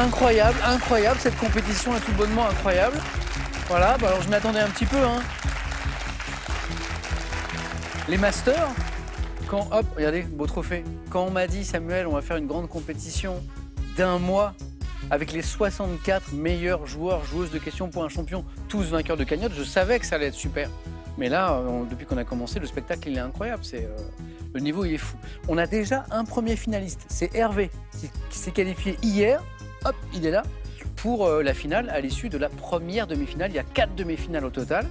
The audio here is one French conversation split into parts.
incroyable, incroyable, cette compétition est tout bonnement incroyable. Voilà, bah alors je m'y attendais un petit peu. Hein. Les masters, quand, hop, regardez, beau trophée. Quand on m'a dit, Samuel, on va faire une grande compétition d'1 mois avec les 64 meilleurs joueurs, joueuses de questions pour un champion, tous vainqueurs de cagnotte, je savais que ça allait être super. Mais là, depuis qu'on a commencé, le spectacle, il est incroyable. Le niveau, il est fou. On a déjà un premier finaliste, c'est Hervé, qui s'est qualifié hier. Hop, il est là pour la finale à l'issue de la première demi-finale. Il y a 4 demi-finales au total.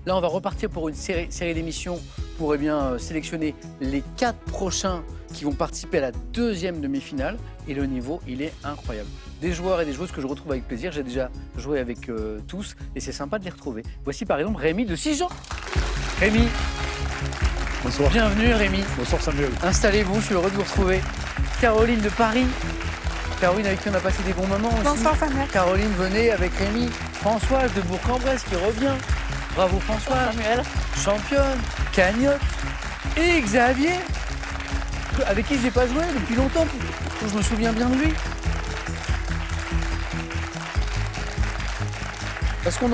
Là, on va repartir pour une série d'émissions pour sélectionner les 4 prochains qui vont participer à la deuxième demi-finale. Et le niveau, il est incroyable. Des joueurs et des joueuses que je retrouve avec plaisir. J'ai déjà joué avec tous et c'est sympa de les retrouver. Voici par exemple Rémi de 6 ans. Rémi. Bonsoir. Bienvenue Rémi. Bonsoir Samuel. Installez-vous, je suis heureux de vous retrouver. Caroline de Paris. Caroline avec qui on a passé des bons moments aussi. Bonsoir Samuel. Caroline, venez avec Rémi. Françoise de Bourg-en-Bresse qui revient. Bravo Françoise. Samuel. Championne. Cagnotte. Et Xavier, avec qui je n'ai pas joué depuis longtemps. Je me souviens bien de lui. Parce qu'on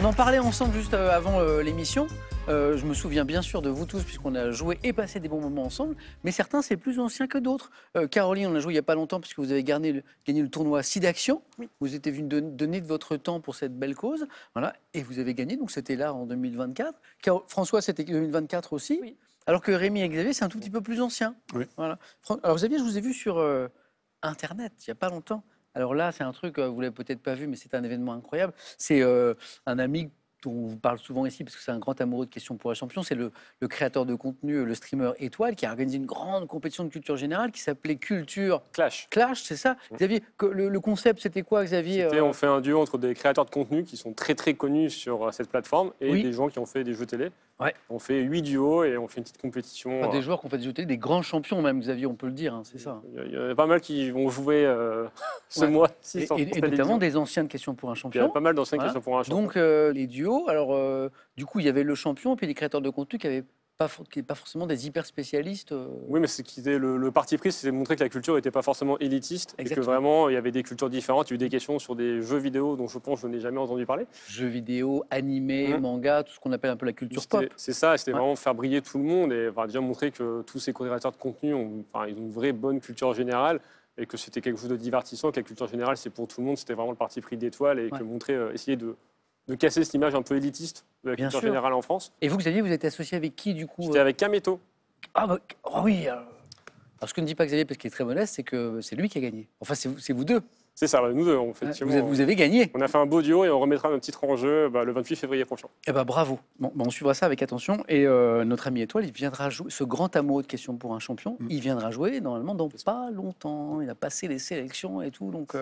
en parlait ensemble juste avant l'émission. Je me souviens bien sûr de vous tous puisqu'on a joué et passé des bons moments ensemble. Mais certains, c'est plus ancien que d'autres. Caroline, on a joué il n'y a pas longtemps puisque vous avez gagné le tournoi SIDAction. Oui. Vous étiez venu donner de votre temps pour cette belle cause. Voilà. Et vous avez gagné, donc c'était là en 2024. François, c'était 2024 aussi. Oui. Alors que Rémi et Xavier, c'est un tout petit peu plus ancien. Oui. Voilà. Alors Xavier, je vous ai vu sur Internet il n'y a pas longtemps. Alors là, c'est un truc, vous ne l'avez peut-être pas vu, mais c'est un événement incroyable. C'est un ami dont on vous parle souvent ici, parce que c'est un grand amoureux de questions pour un champion, c'est le créateur de contenu, le streamer Étoile, qui a organisé une grande compétition de culture générale qui s'appelait Culture Clash. Clash, c'est ça. Xavier, le concept, c'était quoi, Xavier? On fait un duo entre des créateurs de contenu qui sont très très connus sur cette plateforme et Oui. des gens qui ont fait des jeux télé. Ouais. On fait 8 duos et on fait une petite compétition. Enfin, des joueurs qui ont fait des jeux télé, des grands champions même, Xavier, on peut le dire, hein, c'est ça. Il y a pas mal qui vont jouer ce Ouais. mois-ci. Et notamment des anciennes questions pour un Il y a champion. pas mal d'anciennes Voilà. questions pour un champion. Donc les duos, alors du coup il y avait le champion et puis les créateurs de contenu qui n'avaient pas forcément des hyper spécialistes. Oui, mais c'est qui était le parti pris, c'est de montrer que la culture n'était pas forcément élitiste et que Exactement. vraiment il y avait des cultures différentes. Il y a eu des questions sur des jeux vidéo dont je pense que je n'ai jamais entendu parler. Jeux vidéo, animés, manga, tout ce qu'on appelle un peu la culture pop. C'est ça, c'était Ouais. vraiment faire briller tout le monde et déjà montrer que tous ces créateurs de contenu ils ont une vraie bonne culture générale et que c'était quelque chose de divertissant, que la culture générale c'est pour tout le monde, c'était vraiment le parti pris d'Étoile et que montrer, essayer de casser cette image un peu élitiste de la Bien culture sûr. générale en France. Et vous, Xavier, vous êtes associé avec qui du coup? J'étais avec Kameto. Ah bah, oh oui. Alors ce que ne dit pas Xavier parce qu'il est très modeste, c'est que c'est lui qui a gagné. Enfin, c'est vous deux. C'est ça, nous deux, Vous avez gagné. On a fait un beau duo et on remettra notre titre en jeu le 28 février prochain. Eh ben bravo. Bon, on suivra ça avec attention. Et notre ami Étoile, il viendra jouer, ce grand amoureux de questions pour un champion, il viendra jouer normalement dans pas longtemps. Il a passé les sélections et tout. Donc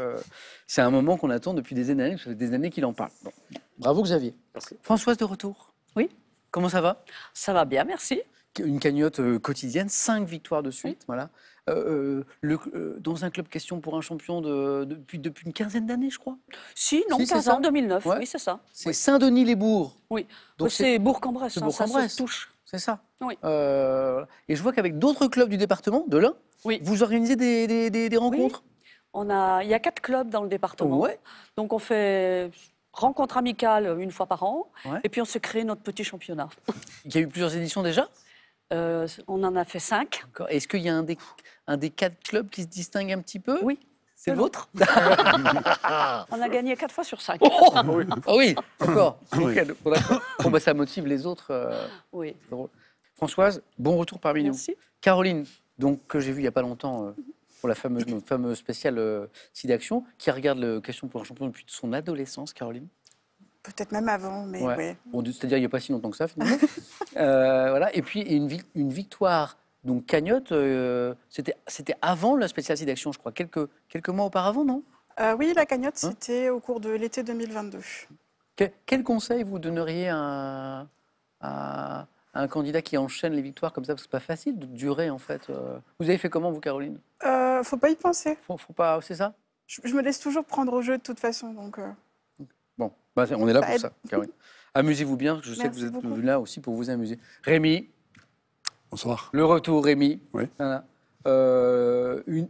c'est un moment qu'on attend depuis des années. Ça fait des années qu'il en parle. Bon. Bravo Xavier. Merci. Françoise de retour. Oui. Comment ça va? Ça va bien, merci. Une cagnotte quotidienne, 5 victoires de suite. Voilà. Dans un club question pour un champion depuis une quinzaine d'années, je crois. Si, non, Si, c'est 15 ça. ans, 2009, Ouais. oui, c'est ça. C'est Saint-Denis-les-Bourgs. Oui, Donc c'est Bourg-en-Bresse, c'est hein, ça Bourg-en-Bresse. se touche. C'est ça. Oui. Et je vois qu'avec d'autres clubs du département, de l'Ain, Oui. vous organisez des rencontres. Il y a 4 clubs dans le département. Ouais. Donc on fait rencontre amicale une fois par an, Ouais. et puis on se crée notre petit championnat. Il y a eu plusieurs éditions déjà. On en a fait 5. D'accord. Est-ce qu'il y a un des 4 clubs qui se distingue un petit peu? Oui. C'est le vôtre? On a gagné 4 fois sur 5. Oh ah oui, d'accord. Oui. Bon, d'accord. Bon, bah, ça motive les autres. Oui. C'est drôle. Françoise, bon retour parmi Merci. nous. Caroline, donc, que j'ai vu il n'y a pas longtemps pour notre fameuse spéciale SIDAction, qui regarde le question pour un champion depuis son adolescence, Caroline. Peut-être même avant, mais Ouais. ouais. Bon, c'est-à-dire il n'y a pas si longtemps que ça, finalement. Voilà. Et puis, une victoire, donc cagnotte, c'était avant la spéciale SIDAction, je crois, quelques mois auparavant, non? Oui, la cagnotte, c'était au cours de l'été 2022. Quel conseil vous donneriez à un candidat qui enchaîne les victoires comme ça? Parce que c'est pas facile de durer, en fait. Vous avez fait comment, vous, Caroline? Faut pas y penser. Faut pas, c'est ça? Je me laisse toujours prendre au jeu de toute façon, donc... Bon, bah, on est là Ça pour aide. ça, Caroline. Amusez-vous bien, parce que je sais que Merci vous êtes beaucoup. venu là aussi pour vous amuser. Rémi, Bonsoir. le retour, Rémi. Oui. Voilà.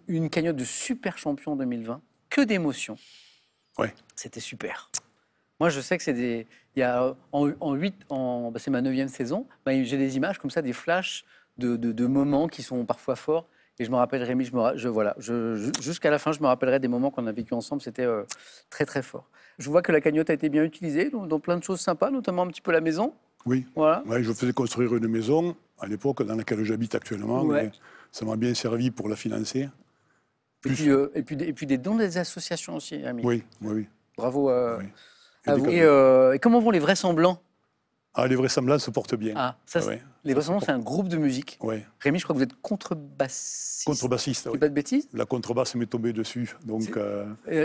Une cagnotte de super champion 2020. que d'émotions. Ouais. C'était super. Moi, je sais que c'est des... Il y a c'est ma 9e saison, j'ai des images comme ça, des flashs de moments qui sont parfois forts. Et je me rappelle, Rémi, jusqu'à la fin, je me rappellerai des moments qu'on a vécu ensemble. C'était très, très fort. Je vois que la cagnotte a été bien utilisée dans plein de choses sympas, notamment un petit peu la maison. Oui. Voilà. Ouais, je faisais construire une maison à l'époque dans laquelle j'habite actuellement. Ouais. Et ça m'a bien servi pour la financer. Et puis des dons des associations aussi, Rémi. Oui, oui, oui. Bravo Oui. à vous. cadeaux. Et comment vont les Vraisemblants? Ah, les vraisemblances se portent bien. Ah, ça, Ouais. les Vraisemblants, c'est un groupe de musique. Ouais. Rémi, je crois que vous êtes contrebassiste. Contrebassiste, Je dis oui. pas de bêtises? La contrebasse m'est tombée dessus. Donc,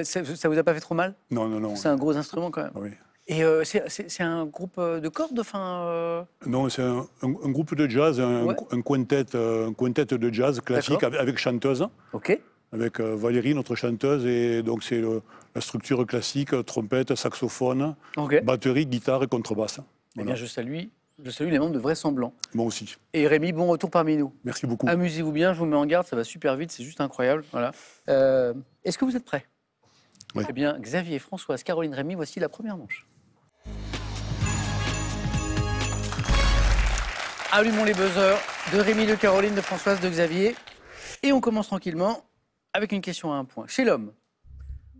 Ça vous a pas fait trop mal? non, non, non. C'est un gros instrument quand même. Oui. Et c'est un groupe de cordes, enfin. Non, c'est un groupe de jazz, Ouais. un quintet de jazz classique avec chanteuse, Ok. avec Valérie, notre chanteuse. Et donc, c'est la structure classique, trompette, saxophone, Ok. batterie, guitare et contrebasse. Eh Voilà. bien, je salue les membres de Vraisemblants. Moi aussi. Et Rémi, bon retour parmi nous. Merci beaucoup. Amusez-vous bien, je vous mets en garde, ça va super vite, c'est juste incroyable. Voilà. Est-ce que vous êtes prêts? Oui. Eh bien, Xavier, Françoise, Caroline, Rémi, voici la première manche. Allumons les buzzers de Rémi, de Caroline, de Françoise, de Xavier. Et on commence tranquillement avec une question à un point. Chez l'homme,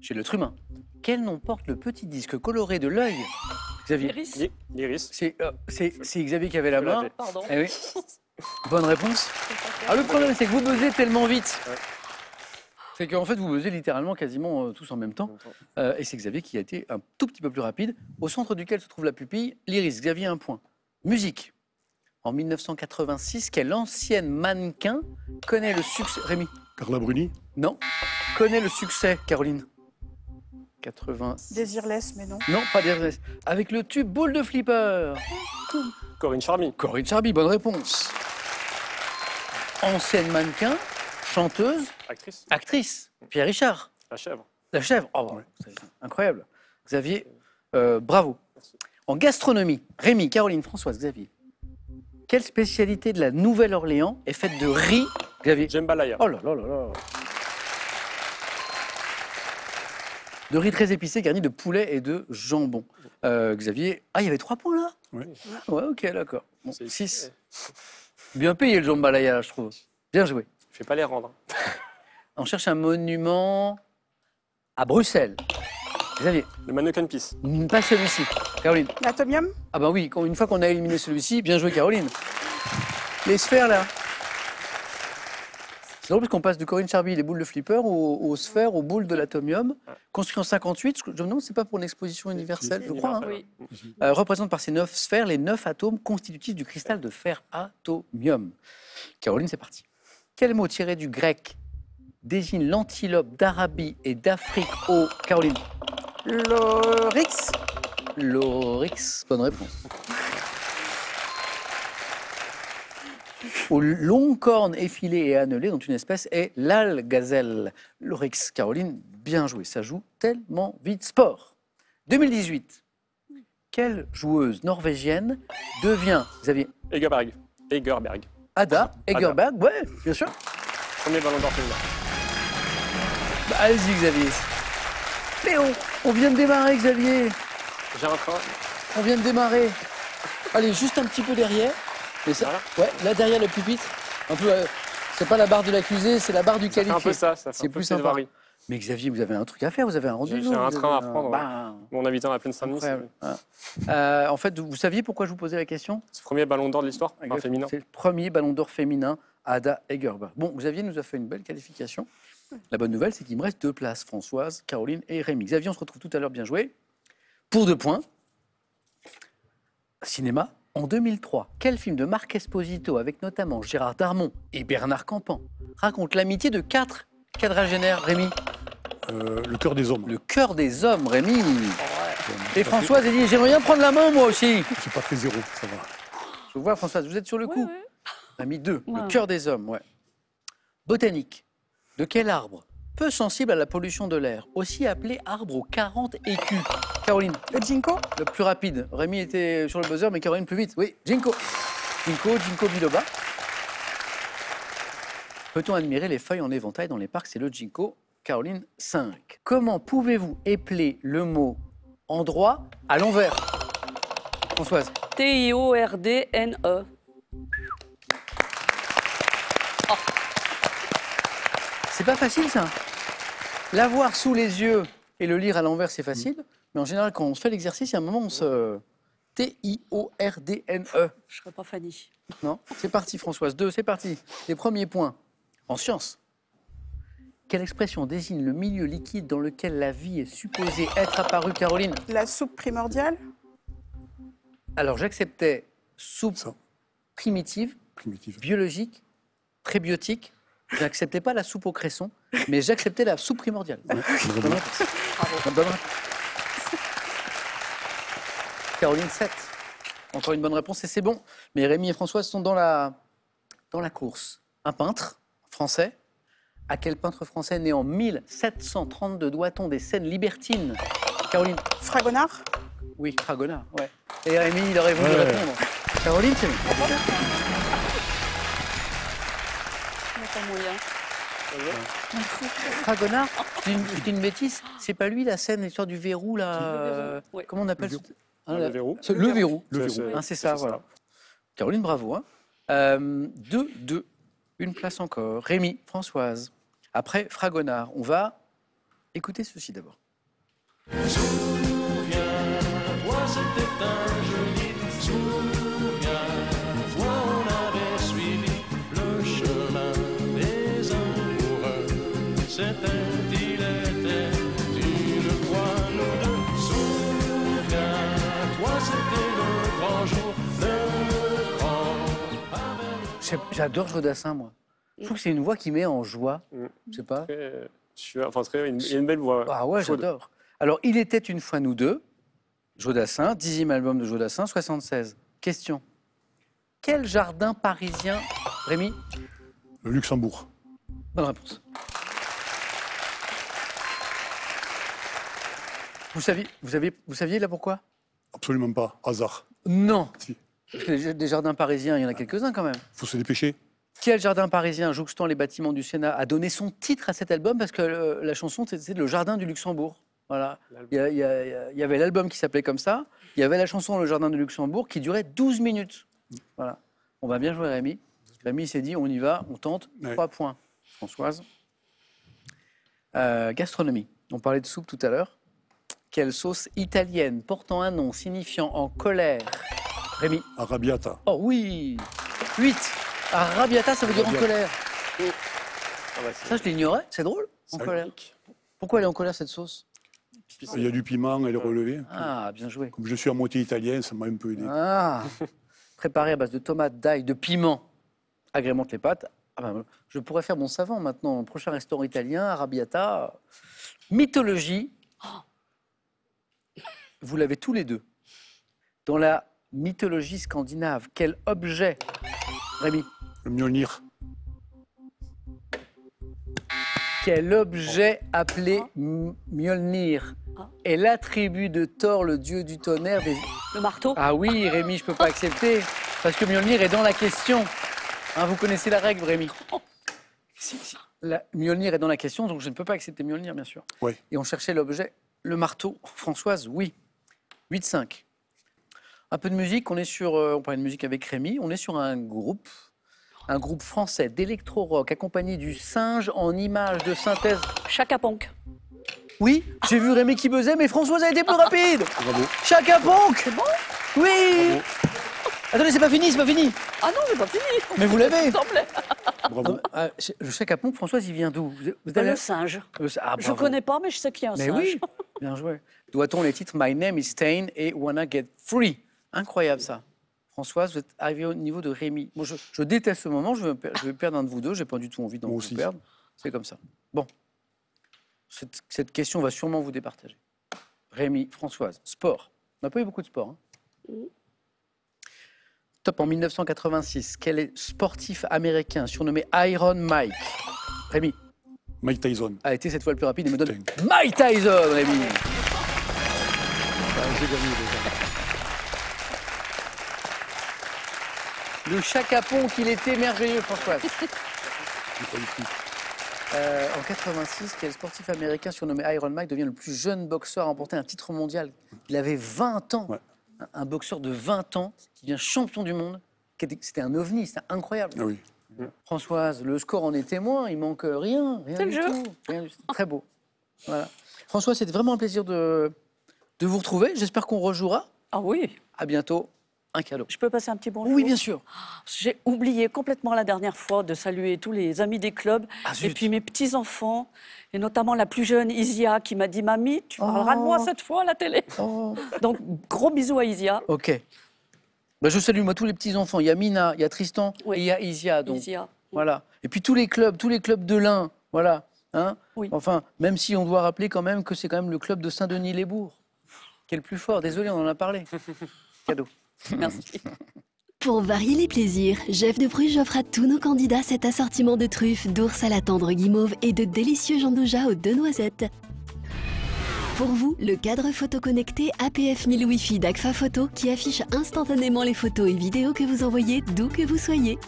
chez l'être humain, quel nom porte le petit disque coloré de l'œil? Xavier. Iris. L'iris. C'est Xavier qui avait la Je main. l'avais. Pardon. Eh oui. Bonne réponse. Ah, le problème, c'est que vous buzzez tellement vite. Ouais. C'est qu'en fait, vous buzzez littéralement quasiment tous en même temps. Et c'est Xavier qui a été un tout petit peu plus rapide. Au centre duquel se trouve la pupille, l'iris. Xavier, un point. Musique. En 1986, quelle ancienne mannequin connaît le succès... Rémi? Carla Bruni. Non. Connaît le succès, Caroline? 86. Désirless, mais non. Non, pas Désirless. Avec le tube boule de flipper. Corinne Charmy. Corinne Charby, bonne réponse. Ancienne mannequin, chanteuse, Actrice. actrice. Pierre Richard. La chèvre. La chèvre. Oh, c'est incroyable. Xavier, bravo. Merci. En gastronomie, Rémi, Caroline, Françoise, Xavier. Quelle spécialité de la Nouvelle-Orléans est faite de riz, Xavier? Jambalaya. Oh là là là là. De riz très épicé, garni de poulet et de jambon. Xavier, ah, il y avait 3 points là? Oui. Ouais, ok, d'accord. Bon, C'est- 6. Bien payé le jambalaya, je trouve. Bien joué. Je vais pas les rendre. On cherche un monument à Bruxelles. Xavier, Le Mannequin Peace. pas celui-ci. Caroline. L'atomium. Ah bah oui, une fois qu'on a éliminé celui-ci, bien joué Caroline. Les sphères là. C'est drôle parce qu'on passe de Corinne Charby, les boules de flipper, aux sphères, aux boules de l'atomium. Construit en 58, je me demande si c'est pas pour une exposition universelle, je crois. Hein. Oui. Représente par ces 9 sphères les 9 atomes constitutifs du cristal de fer atomium. Caroline, c'est parti. Quel mot tiré du grec désigne l'antilope d'Arabie et d'Afrique au... Caroline. L'Oryx. L'oryx, bonne réponse. Aux longues cornes effilées et annelées, dont une espèce est l'algazelle. L'oryx, Caroline, bien joué, ça joue tellement vite. Sport. 2018. Quelle joueuse norvégienne devient, Xavier? Egerberg. Egerberg. Ada Egerberg, ouais, bien sûr. Premier ballon d'or féminin. Bah, allez-y, Xavier. Mais on vient de démarrer, Xavier. J'ai un train. On vient de démarrer. Allez, juste un petit peu derrière. Mais ça, ouais, là derrière le pupitre. Un peu, c'est pas la barre de l'accusé, c'est la barre du Ça fait qualifié. un peu ça. Ça fait C'est un peu plus sympa. Céleri. Mais Xavier, vous avez un truc à faire, vous avez un rendez-vous. J'ai un vous train avez à prendre, Bah, Mon habitant à la plaine Saint-Denis. incroyable. Ah. En fait, vous saviez pourquoi je vous posais la question? C'est le premier ballon d'or de l'histoire, enfin, féminin. C'est le premier ballon d'or féminin, Ada Egerberg. Bon, Xavier nous a fait une belle qualification. La bonne nouvelle, c'est qu'il me reste 2 places, Françoise, Caroline et Rémi. Xavier, on se retrouve tout à l'heure, bien joué. Pour 2 points. Cinéma. En 2003, quel film de Marc Esposito, avec notamment Gérard Darmon et Bernard Campan, raconte l'amitié de 4 quadragénaires, Rémi? Le cœur des hommes. Le cœur des hommes, Rémi. Et Françoise, elle dit, j'aimerais bien prendre la main, moi aussi. J'ai pas fait 0, ça va. Je vois, Françoise, vous êtes sur le coup. Ouais. Rémi 2, le Ouais. cœur des hommes, ouais. Botanique. De quel arbre, peu sensible à la pollution de l'air, aussi appelé arbre aux 40 écus? Caroline, Le ginkgo. le plus rapide. Rémi était sur le buzzer, mais Caroline plus vite. Oui, ginkgo. Ginkgo biloba. Peut-on admirer les feuilles en éventail dans les parcs? C'est le ginkgo Caroline, 5. Comment pouvez-vous épeler le mot endroit à l'envers? Françoise. T-I-O-R-D-N-E. C'est pas facile, ça. L'avoir sous les yeux et le lire à l'envers, c'est facile. Mais en général, quand on se fait l'exercice, il y a un moment où on se... T-I-O-R-D-N-E. Je serais pas Fanny. Non, c'est parti, Françoise. 2, c'est parti. Les premiers points. En sciences. Quelle expression désigne le milieu liquide dans lequel la vie est supposée être apparue, Caroline? La soupe primordiale. Alors, j'acceptais soupe Ça. primitive, Primitive. biologique, prébiotique. J'acceptais pas la soupe au cresson, mais j'acceptais la soupe primordiale. Bonne réponse. Bonne réponse. Caroline, 7. Encore une bonne réponse et c'est bon. Mais Rémi et Françoise sont dans la course. Un peintre français. À quel peintre français né en 1732 doit-on des scènes libertines? Caroline. Fragonard. Oui, Fragonard, ouais. Et Rémi, il aurait voulu Ouais. répondre. Caroline, c'est bon. Il n'y a pas moyen. Fragonard, je dis une bêtise, c'est pas lui la scène, l'histoire du verrou, là. Ouais. Comment on appelle Le ça? Le verrou. Le verrou. Le C'est- verrou. Hein, c'est ça, c'est voilà. Caroline, bravo. Hein. 2-2. Une place encore. Rémi, Françoise. Après Fragonard, on va écouter ceci d'abord. Souviens-toi, c'était un joli souviens-toi, on avait suivi le chemin des amoureux. C'était, il était une fois nous deux. Souviens-toi, c'était le grand jour, le grand J'adore Jodassin, moi. Je trouve que c'est une voix qui met en joie. Mm. Je sais pas. Très, il y a une belle voix. Ah ouais, chaude. j'adore. Alors, il était une fois nous deux. Jodassin, 10e album de Jodassin, 76. Question. Quel jardin parisien... Rémi? Le Luxembourg. Bonne réponse. Vous saviez là pourquoi? Absolument pas. Hasard. Non. Si. Parce que des jardins parisiens, il y en a quelques-uns quand même. Il faut se dépêcher. Quel jardin parisien jouxtant les bâtiments du Sénat a donné son titre à cet album? Parce que la chanson, c'était Le Jardin du Luxembourg. Voilà. Il y avait l'album qui s'appelait comme ça. Il y avait la chanson Le Jardin du Luxembourg qui durait 12 minutes. Voilà. On va bien jouer, Rémi. Rémi s'est dit, on y va, on tente. Ouais. 3 points. Françoise. Gastronomie. On parlait de soupe tout à l'heure. Quelle sauce italienne portant un nom signifiant en colère? Rémi. Arrabbiata. Oh oui. 8. Arrabbiata, ça veut dire en colère. Ah ouais, c'est- Ça, je l'ignorais. C'est drôle. En Ça colère. Pourquoi elle est en colère, cette sauce? Il y a du piment, elle est relevée. Ah, bien joué. Comme je suis à moitié italien, ça m'a un peu aidé. Ah. Préparé à base de tomates, d'ail, de piment. Agrémente les pâtes. Ah ben, je pourrais faire mon savant maintenant. Prochain restaurant italien, arrabbiata. Mythologie. Vous l'avez tous les deux. Dans la mythologie scandinave, quel objet, Rémi, Le Mjolnir. quel objet appelé Mjolnir est l'attribut de Thor, le dieu du tonnerre des... Le marteau. Ah oui, Rémi, je peux pas accepter, parce que Mjolnir est dans la question. Hein, vous connaissez la règle, Rémi. Mjolnir est dans la question, donc je ne peux pas accepter Mjolnir, bien sûr. Oui. Et on cherchait l'objet, le marteau. Françoise, oui. 8-5. Un peu de musique, on parlait de musique avec Rémi, on est sur un groupe français d'électro-rock accompagné du singe en images de synthèse. Chaka Ponk. Oui, j'ai vu Rémi qui buzzait, mais Françoise a été plus rapide. Bravo. Chaka Ponk. C'est bon? Oui. Bravo. Attendez, c'est pas fini, c'est pas fini. Ah non, j'ai pas fini. Mais vous l'avez. Il me semblait. Bravo. Le Chaka Ponk, Françoise, il vient d'où? Vous Le singe. Ah, Je bravo. connais pas, mais je sais qu'il y a un Mais singe. oui, bien joué. Doit-on les titres My Name is Stain et Wanna Get Free? Incroyable ça. Françoise, vous êtes arrivée au niveau de Rémi. Moi, je déteste ce moment, je vais perdre un de vous deux, j'ai pas du tout envie d'en Moi vous aussi. perdre. C'est comme ça. Bon, cette question va sûrement vous départager. Rémi, Françoise, sport. On n'a pas eu beaucoup de sport. Hein. Top en 1986. Quel est sportif américain surnommé Iron Mike? Rémi Mike Tyson. a été cette fois le plus rapide et me donne Putain. Mike Tyson, Rémi. J'ai gagné déjà. Le Chaka Ponk, il était merveilleux, Françoise. J'ai pas eu tout. En 86, quel sportif américain surnommé Iron Mike devient le plus jeune boxeur à remporter un titre mondial? Il avait 20 ans. Ouais. Un boxeur de 20 ans qui devient champion du monde. C'était un ovni, c'était incroyable. Ah oui. Françoise, le score en est témoin, il manque rien C'est le du jeu. tout. C'est très beau. Voilà. Françoise, c'était vraiment un plaisir de vous retrouver. J'espère qu'on rejouera. Ah oui. À bientôt. Un cadeau. Je peux passer un petit bonjour? Oui, bien sûr. J'ai oublié complètement la dernière fois de saluer tous les amis des clubs Ah, zut. et puis mes petits-enfants, et notamment la plus jeune, Isia, qui m'a dit « Mamie, tu parleras de moi cette fois à la télé Oh. ». Donc, gros bisous à Isia. Ok. Ben, je salue moi tous les petits-enfants. Il y a Mina, il y a Tristan Oui. et il y a Isia. Donc, Isia. voilà. Et puis tous les clubs de l'Ain. Voilà. Hein, Oui. enfin, même si on doit rappeler quand même que c'est quand même le club de Saint-Denis-les-Bourgs qui est le plus fort. Désolé, on en a parlé. Cadeau. Merci. Pour varier les plaisirs, Jeff de Bruges offre à tous nos candidats cet assortiment de truffes, d'ours à la tendre guimauve et de délicieux jandouja aux 2 noisettes. Pour vous, le cadre photo connecté APF 1000 Wi-Fi d'Agfa Photo qui affiche instantanément les photos et vidéos que vous envoyez d'où que vous soyez.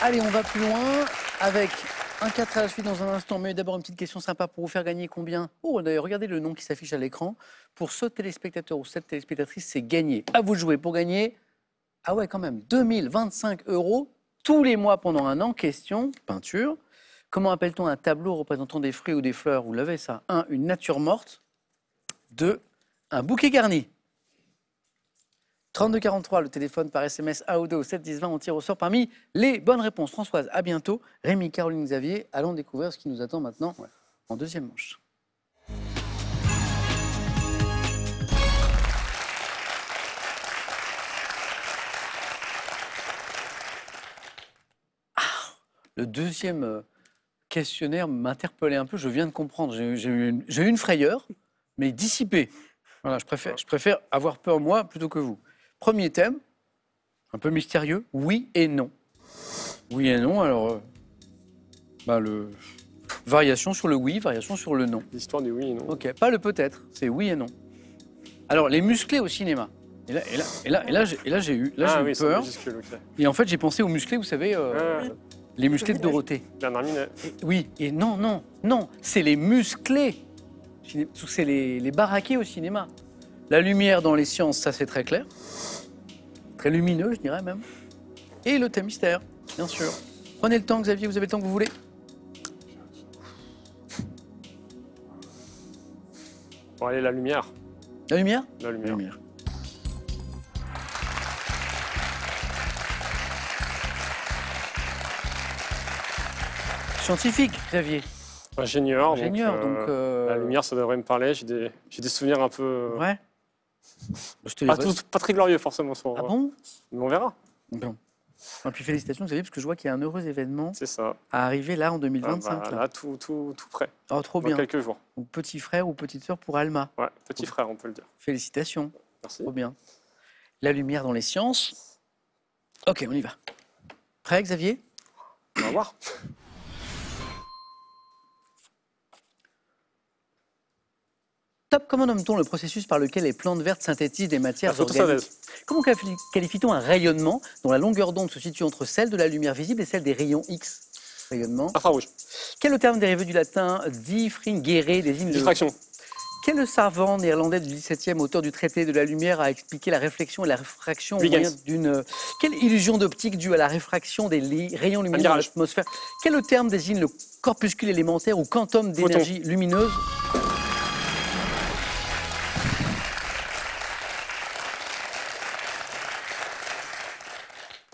Allez, on va plus loin avec un 4 à la suite dans un instant. Mais d'abord, une petite question sympa pour vous faire gagner combien? Oh, d'ailleurs, regardez le nom qui s'affiche à l'écran. Pour ce téléspectateur ou cette téléspectatrice, c'est gagné. À vous de jouer pour gagner. Ah ouais, quand même, 2025 € tous les mois pendant un an. Question, peinture. Comment appelle-t-on un tableau représentant des fruits ou des fleurs? Vous l'avez ça. 1, une nature morte. 2, un bouquet garni. 3243, le téléphone par SMS AO2 au 7 10 20, on tire au sort parmi les bonnes réponses. Françoise, à bientôt. Rémi, Caroline, Xavier, allons découvrir ce qui nous attend maintenant en deuxième manche. Le deuxième questionnaire m'interpellait un peu, je viens de comprendre. J'ai eu une frayeur, mais dissipée. Voilà, je préfère avoir peur moi plutôt que vous. Premier thème, un peu mystérieux, oui et non. Oui et non, alors, variation sur le oui, variation sur le non. L'histoire du oui et non. Ok, pas le peut-être, c'est oui et non. Alors, les musclés au cinéma. Et là, j'ai eu oui, c'est peur. majuscule, ok. Et en fait, j'ai pensé aux musclés, vous savez, les musclés de Dorothée. Bernard Minet. Oui, et non, c'est les musclés. C'est les baraqués au cinéma. La lumière dans les sciences, ça c'est très clair. Très lumineux, je dirais même. Et le thème mystère, bien sûr. Prenez le temps, Xavier, vous avez le temps que vous voulez. Bon, allez, la lumière. La lumière? La lumière. Scientifique, Xavier. Ingénieur. Donc, la lumière, ça devrait me parler. J'ai des souvenirs un peu... Ouais. Je te laisse. Pas très glorieux, forcément. Ah bon? Mais on verra. Bon. Et puis félicitations, Xavier, parce que je vois qu'il y a un heureux événement C'est ça. à arriver là en 2025. Là, tout prêt. Oh, trop Dans bien. quelques jours. Donc, petit frère ou petite sœur pour Alma. Ouais, petit frère, on peut le dire. Félicitations. Merci. Trop bien. La lumière dans les sciences. Ok, on y va. Prêt, Xavier? On va voir. Top, comment nomme-t-on le processus par lequel les plantes vertes synthétisent des matières La photosynthèse. organiques? Comment qualifie-t-on un rayonnement dont la longueur d'onde se situe entre celle de la lumière visible et celle des rayons X? Rayonnement. Infrarouge. Quel est le terme dérivé du latin diffringere désigne le... Diffraction. Quel savant néerlandais du XVIIe, auteur du traité de la lumière, a expliqué la réflexion et la réfraction au Huygens. moyen d'une... Quelle illusion d'optique due à la réfraction des rayons lumineux dans mirage. l'atmosphère? Quel terme désigne le corpuscule élémentaire ou quantum d'énergie lumineuse?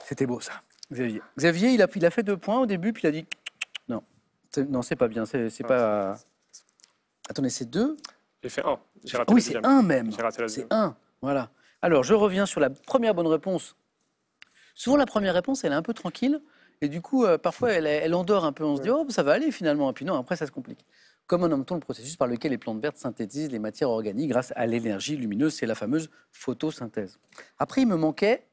C'était beau ça, Xavier. Xavier, il a fait 2 points au début, puis il a dit non, c'est pas bien, c'est pas. Attendez, c'est 2. J'ai fait 1. J'ai raté Oui, la c'est deuxième. 1 même. J'ai raté la C'est deuxième. 1, voilà. Alors, je reviens sur la première bonne réponse. Souvent, la première réponse, elle est un peu tranquille, et du coup, parfois, elle endort un peu. On se dit, oh, ça va aller finalement, et puis non, après, ça se complique. Comment nomme-t-on le processus par lequel les plantes vertes synthétisent les matières organiques grâce à l'énergie lumineuse? C'est la fameuse photosynthèse. Après, il me manquait,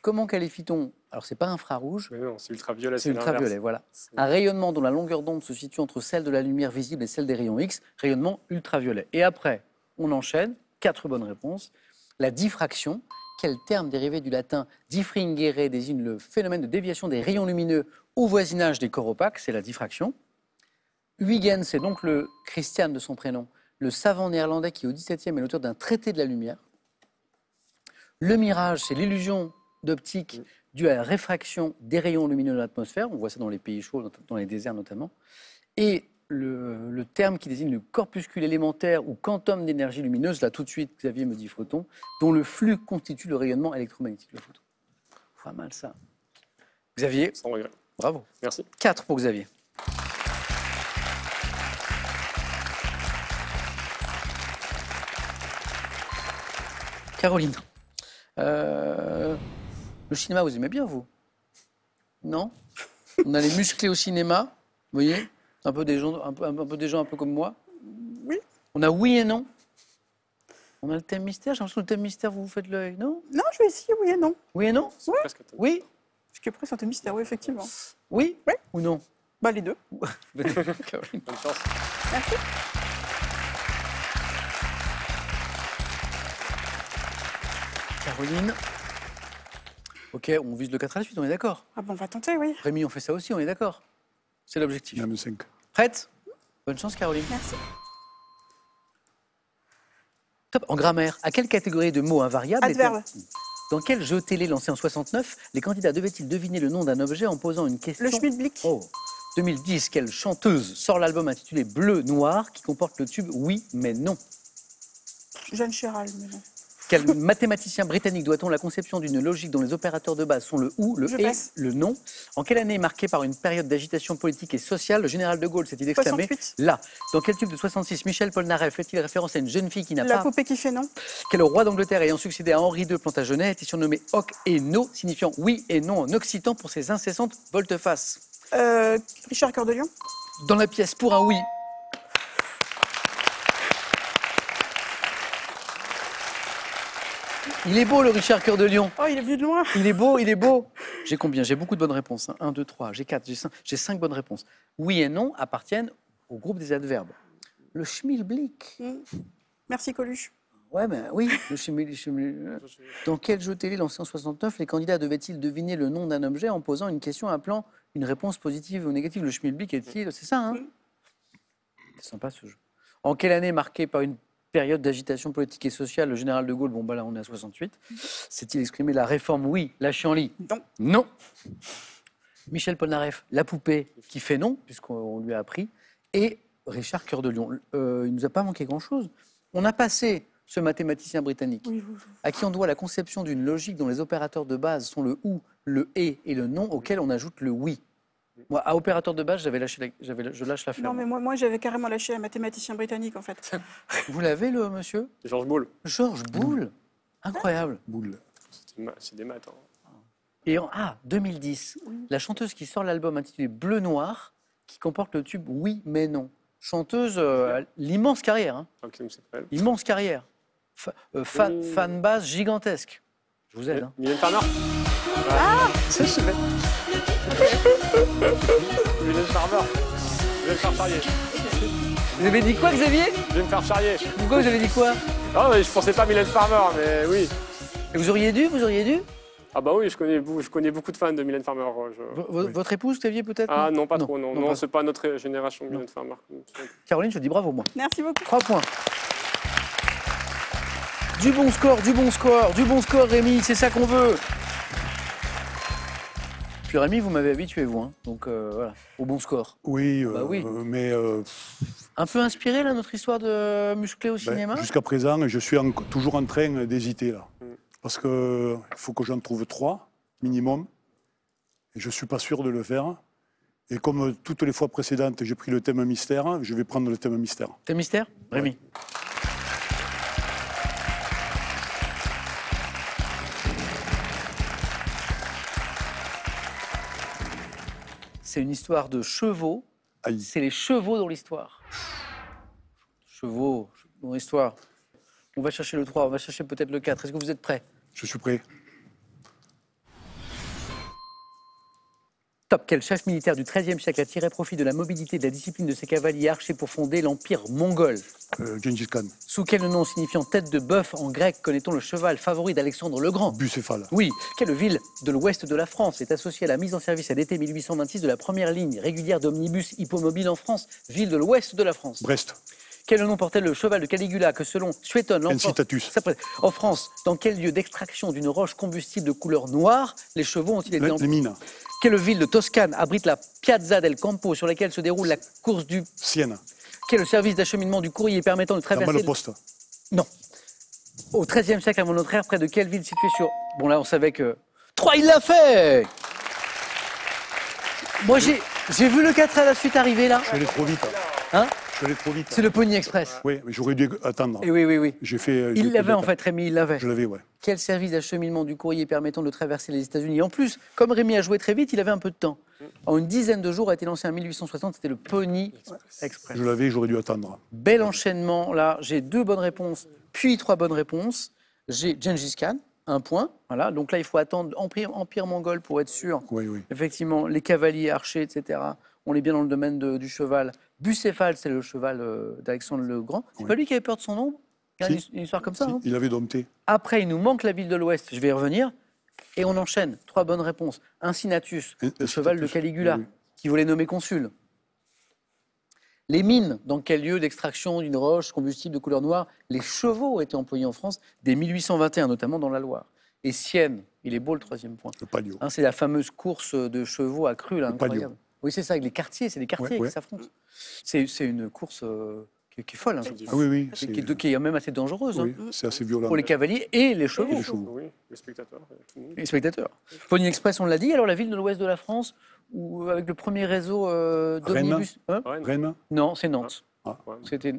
comment qualifie-t-on? Alors, c'est pas infrarouge, Mais non, c'est ultraviolet. c'est ultraviolet, voilà. Un rayonnement dont la longueur d'onde se situe entre celle de la lumière visible et celle des rayons X, rayonnement ultraviolet. Et après, on enchaîne, 4 bonnes réponses. La diffraction, quel terme dérivé du latin diffringere désigne le phénomène de déviation des rayons lumineux au voisinage des corps opaques, c'est la diffraction. Huygens, c'est donc le Christian de son prénom, le savant néerlandais qui, au XVIIe, est l'auteur d'un traité de la lumière. Le mirage, c'est l'illusion d'optique due à la réfraction des rayons lumineux de l'atmosphère. On voit ça dans les pays chauds, dans les déserts notamment. Et le terme qui désigne le corpuscule élémentaire ou quantum d'énergie lumineuse, là tout de suite, Xavier me dit photon, dont le flux constitue le rayonnement électromagnétique, le photon. Pas mal ça. Xavier, Sans regret. bravo. Merci. 4 pour Xavier. Caroline, le cinéma, vous aimez bien, vous? Non? On a les musclés au cinéma, vous voyez? Un peu des gens un peu comme moi. Oui. On a oui et non. On a le thème mystère. J'ai l'impression que le thème mystère, vous vous faites l'œil, non? Non, je vais essayer, oui et non. Oui et non? Presque. Oui? Parce qu'après, c'est un mystère, oui, effectivement. Oui? Oui. Ou non? Bah, les deux. Caroline. Bonne chance. Merci. Caroline. Ok, on vise le 4 à la suite, on est d'accord. Ah bon, on va tenter, oui. Rémi, on fait ça aussi, on est d'accord. C'est l'objectif. Même 5. Prête? Bonne chance, Caroline. Merci. Top. En grammaire, à quelle catégorie de mots invariables Adverbe. Dans quel jeu télé lancé en 69, les candidats devaient-ils deviner le nom d'un objet en posant une question? Le Schmidblick. Oh. 2010, quelle chanteuse sort l'album intitulé Bleu Noir qui comporte le tube Oui mais non? Jeanne Chéral, mais non. Quel mathématicien britannique doit-on la conception d'une logique dont les opérateurs de base sont le ou, le Je et, passe. le non? En quelle année, marquée par une période d'agitation politique et sociale, le général de Gaulle s'est-il exclamé 68. là? Dans quel tube de 66, Michel Polnareff fait-il référence à une jeune fille qui n'a La pas... poupée qui fait non. Quel roi d'Angleterre ayant succédé à Henri II Plantagenet était surnommé Hoc et No, signifiant oui et non en occitan pour ses incessantes volte-face? Richard Cœur de Lion. Dans la pièce pour un oui. Il est beau le Richard Cœur de Lion. Oh, il est venu de loin. Il est beau, il est beau. J'ai combien? J'ai beaucoup de bonnes réponses. 1, 2, 3, j'ai 4, j'ai 5 bonnes réponses. Oui et non appartiennent au groupe des adverbes. Le Schmilblick. Merci, Coluche. Ouais, ben oui, le Schmilblick. Dans quel jeu télé lancé en 69, les candidats devaient-ils deviner le nom d'un objet en posant une question appelant une réponse positive ou négative? Le Schmilblick est-il... C'est ça, hein? C'est sympa ce jeu. En quelle année, marquée par une période d'agitation politique et sociale, le général de Gaulle, bon bah là on est à 68, s'est-il exprimé la réforme oui, la chienlit? Non. Non. Michel Polnareff, la poupée qui fait non, puisqu'on lui a appris, et Richard Cœur de Lion. Il ne nous a pas manqué grand-chose. On a passé ce mathématicien britannique, Oui. à qui on doit la conception d'une logique dont les opérateurs de base sont le ou, le et le non, auquel on ajoute le oui. Moi, à opérateur de base, je lâche la flamme. Non, mais moi j'avais carrément lâché un mathématicien britannique, en fait. Vous l'avez, le monsieur? Georges Boulle. Georges Boulle. Incroyable. Boule. C'est des maths. Hein. Et en 2010, la chanteuse qui sort l'album intitulé Bleu Noir, qui comporte le tube Oui mais non. Chanteuse, l'immense carrière. Hein. Ok, donc c'est pas elle. Immense carrière. Fan base gigantesque. Je vous aide. Hein. Mylène Farmer. Ah, ça je vais. Mylène Farmer. Je vais me faire charrier. Vous avez dit quoi, Xavier? Je vais me faire charrier. Pourquoi vous avez dit quoi? Ah, mais je pensais pas Mylène Farmer, mais oui. Et vous auriez dû? Ah bah oui, je connais beaucoup de fans de Mylène Farmer. Votre épouse, Xavier, peut-être? Ah non, pas trop, non. Non, pas- c'est pas notre génération, Mylène Farmer. Caroline, je te dis bravo, moi. Merci beaucoup. 3 points. Du bon score, Rémi, c'est ça qu'on veut. Puis Rémi, vous m'avez habitué, vous, hein. Donc voilà, au bon score. Oui, Bah oui. mais Un peu inspiré, là, notre histoire de musclé au cinéma? jusqu'à présent, je suis toujours en train d'hésiter là. Parce qu'il faut que j'en trouve 3 minimum. Et je ne suis pas sûr de le faire. Et comme toutes les fois précédentes, j'ai pris le thème mystère, je vais prendre le thème mystère. Thème mystère? Rémi. C'est une histoire de chevaux. Aïe. C'est les chevaux dans l'histoire. Chevaux dans l'histoire. On va chercher le 3, on va chercher peut-être le 4. Est-ce que vous êtes prêts? Je suis prêt. Top. quel chef militaire du XIIIe siècle a tiré profit de la mobilité et de la discipline de ses cavaliers archers pour fonder l'empire mongol? Gengis Khan. Sous quel nom signifiant tête de bœuf en grec connaît-on le cheval favori d'Alexandre le Grand? Bucéphale. Oui. Quelle ville de l'ouest de la France est associée à la mise en service à l'été 1826 de la première ligne régulière d'omnibus hippomobile en France? Ville de l'ouest de la France. Brest. Quel nom portait le cheval de Caligula que, selon Suétone, l'empereur... Incitatus. En France, dans quel lieu d'extraction d'une roche combustible de couleur noire les chevaux ont-ils été Les mines. Quelle ville de Toscane abrite la Piazza del Campo sur laquelle se déroule la course du... Sienne. Quel est le service d'acheminement du courrier permettant de La traverser... Malle-Poste. Non. Au XIIIe siècle avant notre ère, près de quelle ville située sur... Bon, là, on savait que... Troyes, il l'a fait. Moi, j'ai vu le 4 à la suite arriver, là. Je suis allé trop vite. Hein? Je suis allé trop vite. C'est le Pony Express. Oui, mais j'aurais dû attendre. Et oui. J'ai fait. Il l'avait, en fait, Rémi, il l'avait. Je l'avais, ouais. Quel service d'acheminement du courrier permettant de traverser les États-Unis? En plus, comme Rémi a joué très vite, il avait un peu de temps. En une dizaine de jours a été lancé en 1860, c'était le Pony Express. Je l'avais, j'aurais dû attendre. Bel enchaînement, là, j'ai 2 bonnes réponses, puis 3 bonnes réponses. J'ai Gengis Khan, 1 point. Voilà, donc là, il faut attendre Empire mongol pour être sûr. Oui. Effectivement, les cavaliers, archers, etc. On est bien dans le domaine du cheval. Bucéphale, c'est le cheval d'Alexandre le Grand. C'est pas lui qui avait peur de son ombre? Il y a une histoire comme ça. Si, Hein. il avait dompté. Après, il nous manque la ville de l'Ouest. Je vais y revenir. Et on enchaîne. 3 bonnes réponses. Incinatus, le cheval de Caligula, qui voulait nommer consul. Les mines, dans quel lieu d'extraction d'une roche combustible de couleur noire les chevaux ont été employés en France dès 1821, notamment dans la Loire. Et Sienne, il est beau le 3e point. Le Palio. Hein, c'est la fameuse course de chevaux à cru, là, Le Palio. incroyable. Oui, c'est ça, avec les quartiers, c'est des quartiers Ouais. qui s'affrontent. C'est une course qui est folle, hein, Ah oui. qui est même assez dangereuse Oui, hein, c'est assez violent. pour les cavaliers et les chevaux. les chevaux. Oui, les spectateurs, tout le monde. Les spectateurs. Pony Express, on l'a dit. Alors, la ville de l'ouest de la France, où, avec le premier réseau d'omnibus. Hein Rennes. Non, c'est Nantes. Ah. C'était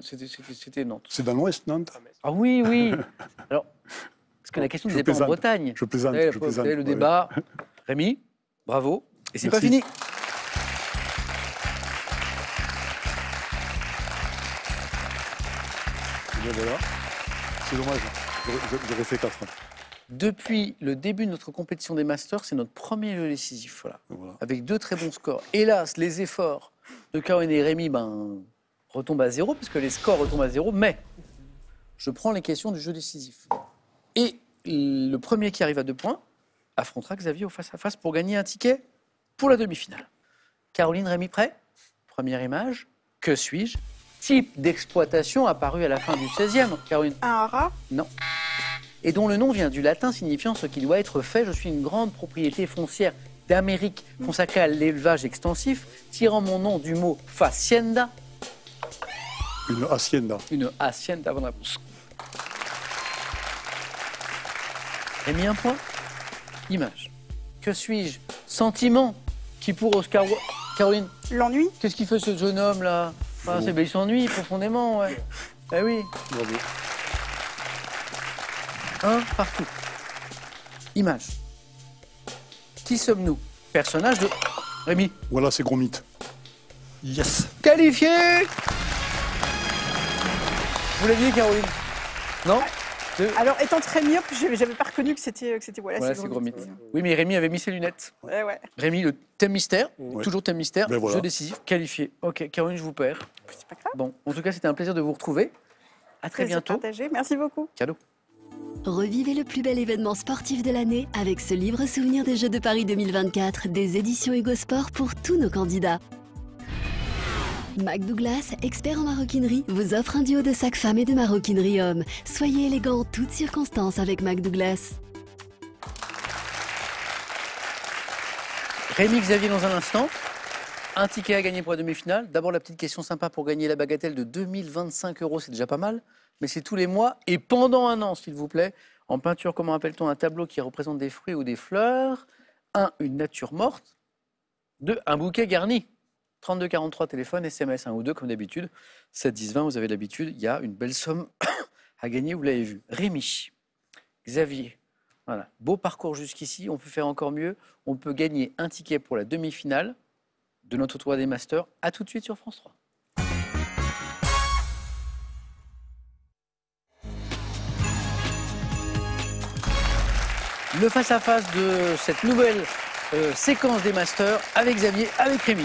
Nantes. C'est dans l'ouest, Nantes. Ah oui. Alors, parce que la question Je n'était pas en plaisante. Bretagne. Je plaisante. Vous savez, je vous plaisante. savez, le Ouais. débat. Rémi, bravo. Et c'est pas Merci. fini. Et bien voilà. C'est dommage. J'aurais fait 4. Depuis le début de notre compétition des Masters, c'est notre premier jeu décisif. Voilà. Avec 2 très bons scores. Hélas, les efforts de Caroline et Rémi retombent à 0, puisque les scores retombent à 0. Mais je prends les questions du jeu décisif. Et le premier qui arrive à 2 points affrontera Xavier au face-à-face pour gagner un ticket pour la demi-finale. Caroline, Rémi, prêt? Première image. Que suis-je? Type d'exploitation apparu à la fin du 16e. Caroline? Un haras. Non. Et dont le nom vient du latin signifiant ce qui doit être fait. Je suis une grande propriété foncière d'Amérique consacrée à l'élevage extensif, tirant mon nom du mot facienda. Une hacienda. Une hacienda, bonne réponse. Rémi, 1 point. Image. Que suis-je? Sentiment. Qui pour Oscar Wilde. Caroline, L'ennui. qu'est-ce qu'il fait ce jeune homme là? Ah, c'est, il s'ennuie profondément, ouais. Eh oui. Bravo. 1 partout. Image. Qui sommes-nous? Personnage de... Rémi. Voilà, c'est gros mythe. Yes. Qualifié. Vous l'aviez, Caroline? Non? Alors, étant très myope, j'avais pas reconnu que c'était Voilà, c'est gros mythe. Oui, mais Rémi avait mis ses lunettes. Ouais. Rémi, le thème mystère, Ouais. toujours thème mystère, Ben voilà. jeu décisif, qualifié. Ok, Caroline, je vous perds. C'est pas grave. Bon, en tout cas, c'était un plaisir de vous retrouver. À très Plaisir bientôt. partagé. Merci beaucoup. Cadeau. Revivez le plus bel événement sportif de l'année avec ce livre souvenir des Jeux de Paris 2024 des éditions Hugo Sport pour tous nos candidats. Mac Douglas, expert en maroquinerie, vous offre un duo de sacs femmes et de maroquinerie hommes. Soyez élégant en toutes circonstances avec Mac Douglas. Rémi, Xavier, dans un instant. Un ticket à gagner pour la demi-finale. D'abord, la petite question sympa pour gagner la bagatelle de 2025 €. C'est déjà pas mal, mais c'est tous les mois et pendant 1 an, s'il vous plaît. En peinture, comment appelle-t-on un tableau qui représente des fruits ou des fleurs? 1, une nature morte. 2, un bouquet garni. 32 43 téléphone, SMS 1 ou 2 comme d'habitude. 7 10 20, vous avez l'habitude. Il y a une belle somme à gagner, vous l'avez vu. Rémi, Xavier, voilà. Beau parcours jusqu'ici, on peut faire encore mieux. On peut gagner un ticket pour la demi-finale de notre tournoi des Masters. À tout de suite sur France 3. Le face-à-face de cette nouvelle séquence des masters avec Xavier, avec Rémi.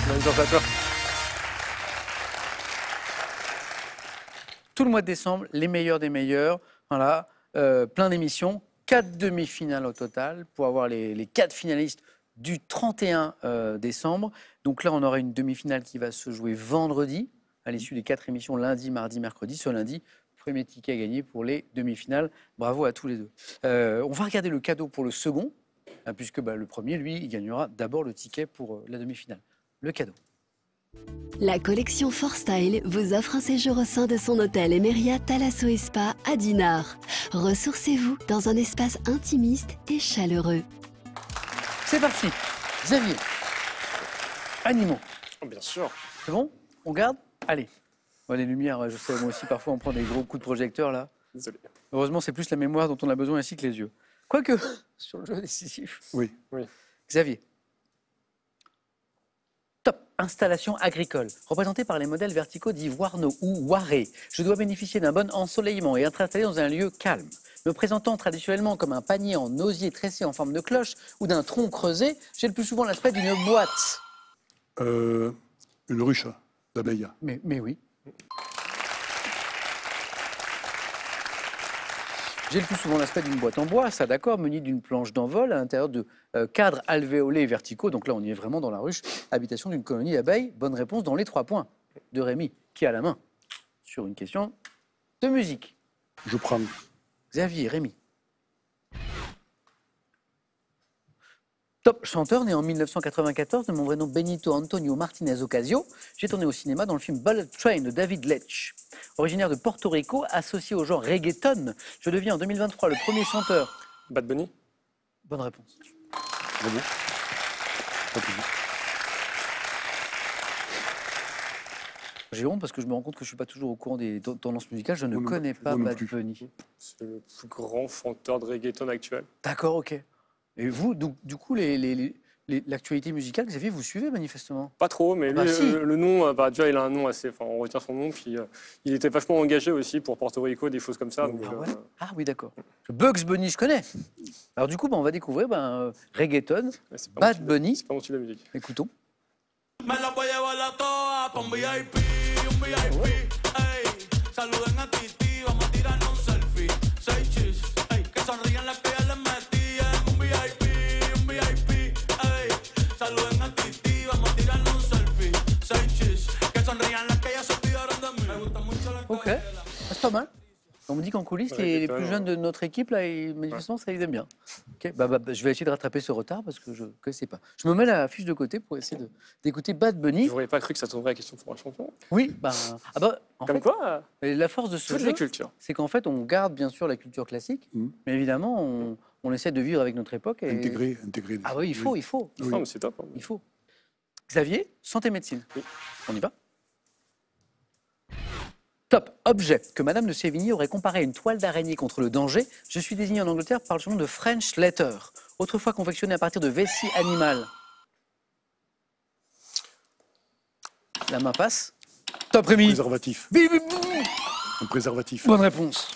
Bonne chance à toi. Tout le mois de décembre, les meilleurs des meilleurs. Voilà, plein d'émissions. 4 demi-finales au total pour avoir les 4 finalistes du 31 décembre. Donc là, on aura une demi-finale qui va se jouer vendredi, à l'issue des 4 émissions, lundi, mardi, mercredi. Ce lundi, premier ticket à gagner pour les demi-finales. Bravo à tous les deux. On va regarder le cadeau pour le second, puisque le premier, lui, il gagnera d'abord le ticket pour la demi-finale. Le cadeau. La collection Forstyle vous offre un séjour au sein de son hôtel Emeria Thalasso et Spa à Dinard. Ressourcez-vous dans un espace intimiste et chaleureux. C'est parti. Xavier, animaux. Oh, bien sûr. C'est bon? On garde? Allez. Ouais, les lumières, je sais, moi aussi, parfois, on prend des gros coups de projecteur, là. Désolé. Heureusement, c'est plus la mémoire dont on a besoin ainsi que les yeux. Quoique, sur le jeu décisif. Oui. Xavier. Top. Installation agricole. Représentée par les modèles verticaux dits Warno ou Waré. Je dois bénéficier d'un bon ensoleillement et être installé dans un lieu calme. Me présentant traditionnellement comme un panier en osier tressé en forme de cloche ou d'un tronc creusé, j'ai le plus souvent l'aspect d'une boîte. Une ruche d'abeilles. Mais oui. J'ai le plus souvent l'aspect d'une boîte en bois, ça d'accord, munie d'une planche d'envol à l'intérieur de cadres alvéolés verticaux. Donc là, on y est vraiment dans la ruche. Habitation d'une colonie d'abeilles. Bonne réponse dans les 3 points de Rémi, qui a la main sur une question de musique. Je prends. Xavier, Rémi. Top chanteur, né en 1994, de mon vrai nom Benito Antonio Martinez Ocasio. J'ai tourné au cinéma dans le film Bullet Train de David Leitch. Originaire de Porto Rico, associé au genre reggaeton, je deviens en 2023 le premier chanteur. Bad Bunny. Bonne réponse. Bravo. J'ai honte parce que je me rends compte que je ne suis pas toujours au courant des tendances musicales. Je ne connais pas Bad Bunny. C'est le plus grand chanteur de reggaeton actuel. D'accord, ok. Et vous, du coup, l'actualité musicale, Xavier, vous suivez manifestement? Pas trop, mais lui, si. le nom, déjà, il a un nom assez. Enfin, on retient son nom. Puis il était vachement engagé aussi pour Porto Rico, des choses comme ça. Donc, Ah oui, d'accord. Bugs Bunny, je connais. Alors du coup, on va découvrir reggaeton, Bad Bunny. C'est pas mon style de musique. Écoutons. Me la voy a llevar a todas pa' un VIP, ey. Saluden a Titi, vamos a tirarnos un selfie. 6 chis, ey. Que sonrían las que ya les metí en un VIP, ey. Saluden a Titi, vamos a tirarnos un selfie. 6 chis, que sonrían las que ya se olvidaron de mí. Me gusta mucho la Ok, c'est pas mal. On me dit qu'en coulisses, les plus jeunes de notre équipe, là, manifestement, ça les aime bien. Okay. Je vais essayer de rattraper ce retard parce que je ne sais pas. Je me mets la fiche de côté pour essayer d'écouter Bad Bunny. Je n'aurais pas cru que ça tomberait la question pour un champion. Oui, en Comme fait, quoi la force de ce jeu, c'est qu'en fait, on garde bien sûr la culture classique, mais évidemment, on essaie de vivre avec notre époque. Et... Intégrer. Ah oui, il faut. Oui. Non, mais c'est top. Il faut. Xavier, santé médecine. Oui. On y va? Top. Objet que Madame de Sévigné aurait comparé à une toile d'araignée contre le danger. Je suis désigné en Angleterre par le surnom de French Letter, autrefois confectionné à partir de vessie animale. La main passe. Top, Rémi. Préservatif. Un préservatif. Bonne réponse.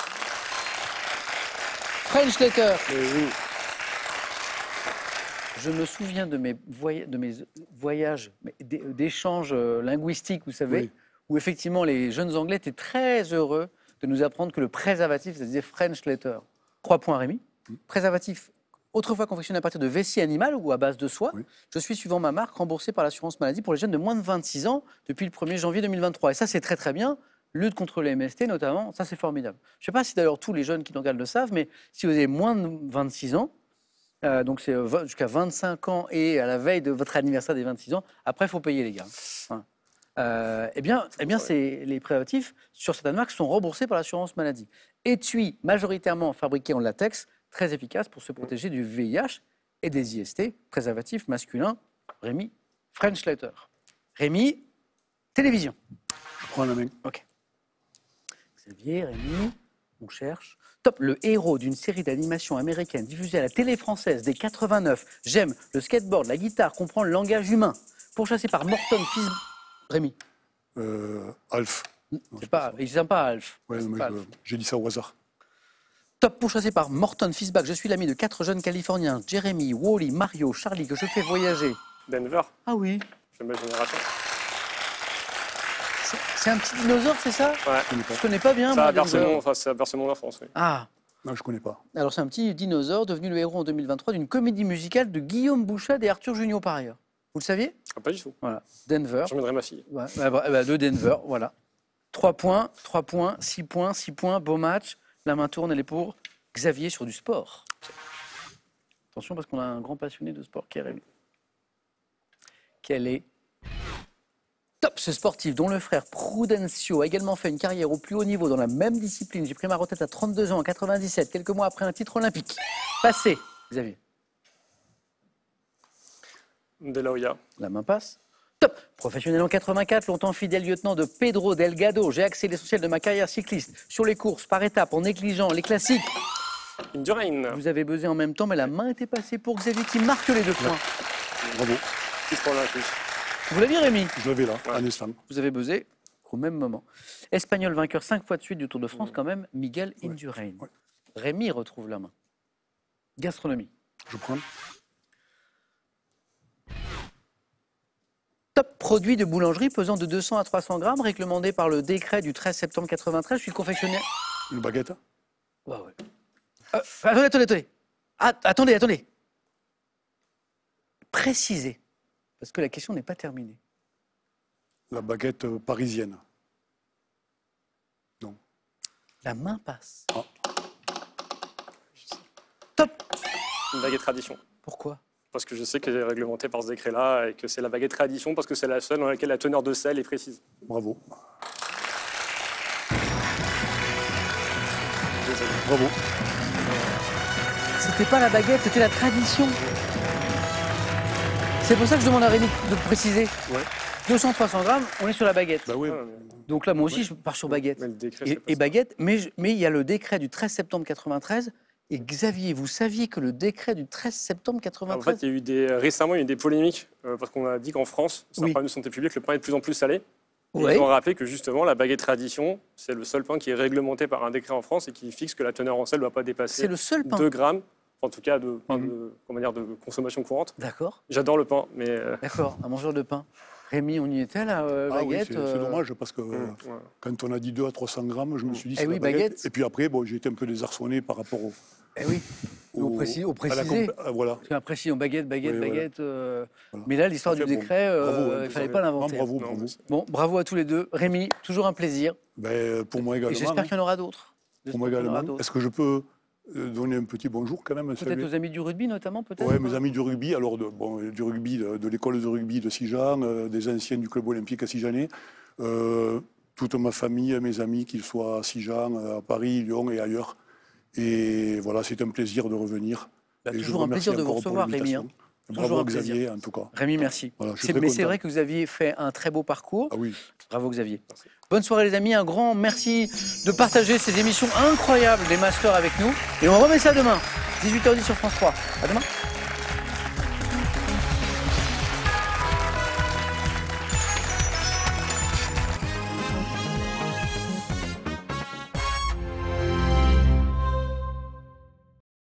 French Letter. Je me souviens de mes voyages, d'échanges linguistiques, vous savez, oui, où effectivement les jeunes Anglais étaient très heureux de nous apprendre que le préservatif, ça se disait French Letter. 3 points, Rémi. Préservatif, autrefois confectionné à partir de vessie animale ou à base de soie. Oui. Je suis, suivant ma marque, remboursé par l'assurance maladie pour les jeunes de moins de 26 ans depuis le 1er janvier 2023. Et ça, c'est très très bien. Lutte contre les MST notamment, ça c'est formidable. Je ne sais pas si d'ailleurs tous les jeunes qui nous regardent le savent, mais si vous avez moins de 26 ans, donc c'est jusqu'à 25 ans et à la veille de votre anniversaire des 26 ans, après il faut payer les gars. Hein. Eh bien les préservatifs sur certaines marques sont remboursés par l'assurance maladie. Étui majoritairement fabriqué en latex, très efficace pour se protéger du VIH et des IST, préservatifs masculins. Rémi, French Letter. Rémi, télévision. Je prends la main. Ok. Xavier, Rémi, on cherche. Top, le héros d'une série d'animation américaine diffusée à la télé française dès 89. J'aime le skateboard, la guitare, comprend le langage humain. Pourchassé par Morton Fils... Rémi. Alf. Il ne s'aime pas Alf. Ouais, j'ai dit ça au hasard. Top pourchassé par Morton Fisbach. Je suis l'ami de 4 jeunes Californiens, Jeremy, Wally, Mario, Charlie, que je fais voyager. Denver, Ah oui. j'aime ma génération. C'est un petit dinosaure, c'est ça? Ouais. Je connais pas bien. Ça moi, a bercé Denver. ça a bercé mon enfance, oui. Ah, Non, je ne connais pas. alors c'est un petit dinosaure devenu le héros en 2023 d'une comédie musicale de Guillaume Bouchade et Arthur Junior par ailleurs. Vous le saviez? Ah, pas du tout. Voilà. Denver. J'emmènerai ma fille. Ouais, de Denver, voilà. 3 points, 3 points, 6 points, 6 points, beau match. La main tourne, elle est pour Xavier sur du sport. Attention parce qu'on a un grand passionné de sport qui est Rémi. Quel est top ce sportif dont le frère Prudencio a également fait une carrière au plus haut niveau dans la même discipline. J'ai pris ma retraite à 32 ans en 97, quelques mois après un titre olympique. Passé, Xavier. De la Hoya. La main passe. Top. Professionnel en 84, longtemps fidèle lieutenant de Pedro Delgado. J'ai axé l'essentiel de ma carrière cycliste sur les courses, par étapes, en négligeant les classiques. Indurain. Vous avez buzzé en même temps, mais la main était passée pour Xavier qui marque les 2 points. Bravo. Titre olympique. Vous l'avez, Rémi? Je l'avais là, en instant. Vous avez buzzé au même moment. Espagnol vainqueur 5 fois de suite du Tour de France, quand même, Miguel Indurain. Ouais. Rémi retrouve la main. Gastronomie. Je prends. Top produit de boulangerie pesant de 200 à 300 grammes, réglementé par le décret du 13 septembre 93. Je suis confectionnaire. Une baguette. Ouais. Attendez. Attendez. Précisez, parce que la question n'est pas terminée. La baguette parisienne. Non. La main passe. Ah. Top. Une baguette tradition. Pourquoi? Parce que je sais qu'elle est réglementée par ce décret-là et que c'est la baguette tradition parce que c'est la seule dans laquelle la teneur de sel est précise. Bravo. Désolé. Bravo. C'était pas la baguette, c'était la tradition. C'est pour ça que je demande à Rémi de préciser. Ouais. 200-300 grammes, on est sur la baguette. Bah oui. Donc là, moi aussi, je pars sur baguette. Mais le décret, c'est pas Et ça. baguette, mais il y a le décret du 13 septembre 93. Et Xavier, vous saviez que le décret du 13 septembre En 93... fait, il y a eu récemment, il y a eu des polémiques parce qu'on a dit qu'en France, c'est un Oui. problème de santé publique, le pain est de plus en plus salé. Et Ouais. Ils ont rappelé que justement, la baguette tradition, c'est le seul pain qui est réglementé par un décret en France et qui fixe que la teneur en sel ne doit pas dépasser C'est le seul pain. 2 grammes, en tout cas de consommation courante. D'accord, J'adore le pain, mais d'accord, un mangeur de pain. Rémi, on y était là, Ah oui, baguette c'est dommage parce que ouais. quand on a dit 2 à 300 grammes, je me suis dit Eh c'est oui, la baguette. baguette. Et puis après, bon, j'ai été un peu désarçonné par rapport au. Eh oui, au à la précisé. voilà. Parce qu'après, si on baguette. Oui, voilà. Mais là, l'histoire du Ça fait bon. décret, Bravo, il ne fallait pas l'inventer. Non, bravo, Non, bravo. mais c'est- Bon, bravo à tous les deux. Rémi, toujours un plaisir. Ben, pour moi Et également. j'espère qu'il y en aura d'autres. Pour moi J'espère qu'il y en aura également. d'autres. Est-ce que je peux donner un petit bonjour quand même? Peut-être aux amis du rugby, notamment, peut-être. Oui, mes amis du rugby, alors du rugby, de l'école de rugby de Sijan, des anciens du club olympique à Sijanais, toute ma famille, mes amis, qu'ils soient à Sijan, à Paris, Lyon et ailleurs. Et voilà, c'est un plaisir de revenir. Bah, Et je toujours un remercie plaisir de vous encore pour recevoir, Rémi. l'invitation. Toujours Bravo un à Xavier, plaisir. en tout cas. Rémi, merci. Voilà, je suis Mais très c'est content. vrai que vous aviez fait un très beau parcours. Ah oui. Bravo, Xavier. Merci. Bonne soirée, les amis. Un grand merci de partager ces émissions incroyables des Masters avec nous. Et on remet ça demain, 18h10 sur France 3. À demain.